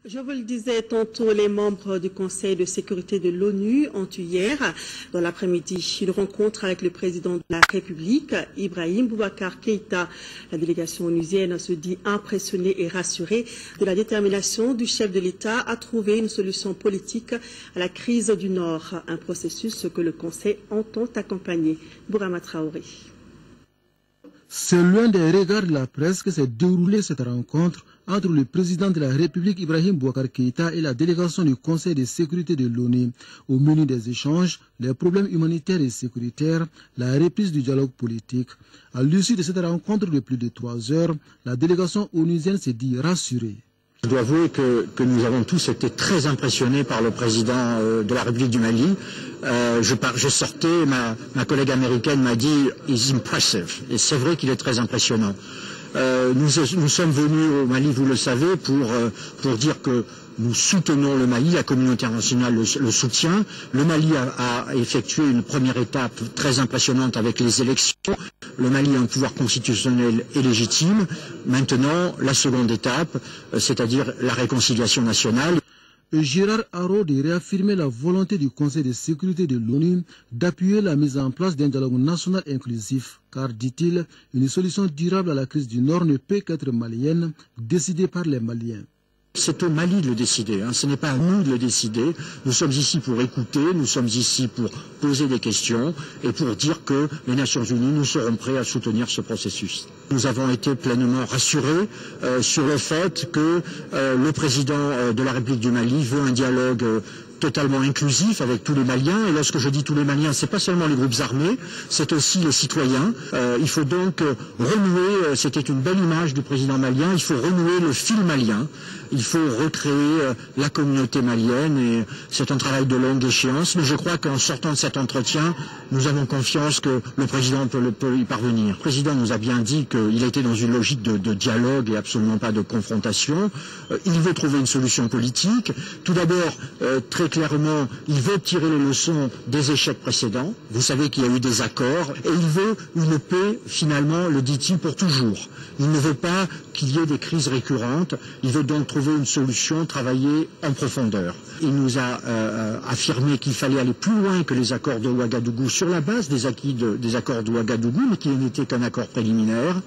Je vous le disais tantôt, les membres du Conseil de sécurité de l'ONU ont eu hier, dans l'après-midi, une rencontre avec le président de la République, Ibrahim Boubacar Keïta. La délégation onusienne se dit impressionnée et rassurée de la détermination du chef de l'État à trouver une solution politique à la crise du Nord, un processus que le Conseil entend accompagner. Bourama Traoré. C'est l'un des regards de la presse que s'est déroulée cette rencontre entre le président de la République Ibrahim Boubacar Keïta et la délégation du Conseil de sécurité de l'ONU. Au menu des échanges, les problèmes humanitaires et sécuritaires, la reprise du dialogue politique. À l'issue de cette rencontre de plus de 3 heures, la délégation onusienne s'est dit rassurée. Je dois avouer que nous avons tous été très impressionnés par le président de la République du Mali. Je sortais, ma collègue américaine m'a dit « he's impressive ». Et c'est vrai qu'il est très impressionnant. Nous sommes venus au Mali, vous le savez, pour dire que nous soutenons le Mali, la communauté internationale le soutient. Le Mali a effectué une première étape très impressionnante avec les élections. Le Mali a un pouvoir constitutionnel et légitime. Maintenant, la seconde étape, c'est-à-dire la réconciliation nationale. Gérard Araud de réaffirmer la volonté du Conseil de sécurité de l'ONU d'appuyer la mise en place d'un dialogue national inclusif, car, dit-il, une solution durable à la crise du Nord ne peut qu'être malienne, décidée par les Maliens. C'est au Mali de le décider, ce n'est pas à nous de le décider. Nous sommes ici pour écouter, nous sommes ici pour poser des questions et pour dire que les Nations Unies, nous serons prêts à soutenir ce processus. Nous avons été pleinement rassurés sur le fait que le président de la République du Mali veut un dialogue totalement inclusif avec tous les Maliens. Et lorsque je dis tous les Maliens, c'est pas seulement les groupes armés, c'est aussi les citoyens. Il faut donc renouer, c'était une belle image du président malien, il faut renouer le fil malien, il faut recréer la communauté malienne et c'est un travail de longue échéance. Mais je crois qu'en sortant de cet entretien, nous avons confiance que le président peut y parvenir. Le président nous a bien dit qu'il était dans une logique de dialogue et absolument pas de confrontation. Il veut trouver une solution politique. Tout d'abord, très clairement, il veut tirer les leçons des échecs précédents. Vous savez qu'il y a eu des accords et il veut une paix, finalement, le dit-il, pour toujours. Il ne veut pas qu'il y ait des crises récurrentes. Il veut donc trouver une solution, travailler en profondeur. Il nous a affirmé qu'il fallait aller plus loin que les accords de Ouagadougou sur la base des acquis des accords de Ouagadougou, mais qui n'était qu'un accord préliminaire.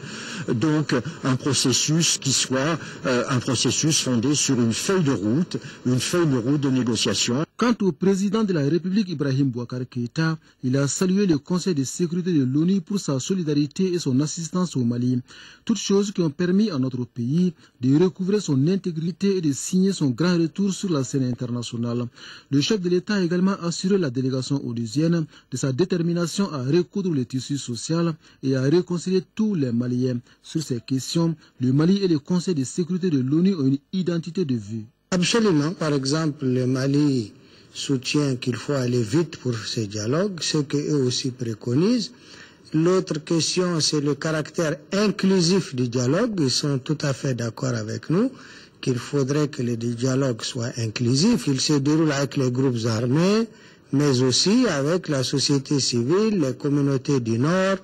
Donc un processus qui soit un processus fondé sur une feuille de route de négociation. Quant au président de la République Ibrahim Boubacar Keïta, il a salué le Conseil de sécurité de l'ONU pour sa solidarité et son assistance au Mali. Toutes choses qui ont permis à notre pays de recouvrer son intégrité et de signer son grand retour sur la scène internationale. Le chef de l'État a également assuré la délégation onusienne de sa détermination à recoudre le tissu social et à réconcilier tous les Maliens. Sur ces questions, le Mali et le Conseil de sécurité de l'ONU ont une identité de vue. Absolument. Par exemple, le Mali soutient qu'il faut aller vite pour ce dialogue, ce qu'eux aussi préconisent. L'autre question, c'est le caractère inclusif du dialogue. Ils sont tout à fait d'accord avec nous qu'il faudrait que le dialogue soit inclusif. Il se déroule avec les groupes armés, mais aussi avec la société civile, les communautés du Nord,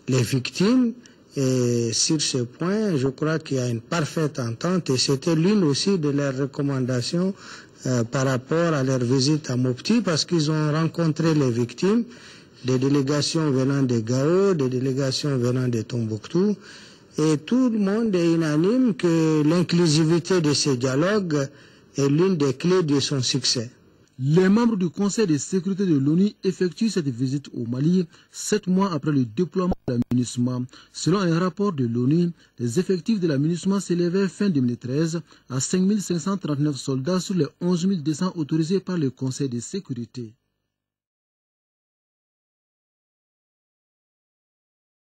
les victimes. Et sur ce point, je crois qu'il y a une parfaite entente et c'était l'une aussi de leurs recommandations par rapport à leur visite à Mopti parce qu'ils ont rencontré les victimes, des délégations venant de Gao, des délégations venant de Tombouctou et tout le monde est unanime que l'inclusivité de ce dialogue est l'une des clés de son succès. Les membres du Conseil de sécurité de l'ONU effectuent cette visite au Mali 7 mois après le déploiement de la MINUSMA. Selon un rapport de l'ONU, les effectifs de la MINUSMA s'élevaient fin 2013 à 5 539 soldats sur les 11 200 autorisés par le Conseil de sécurité.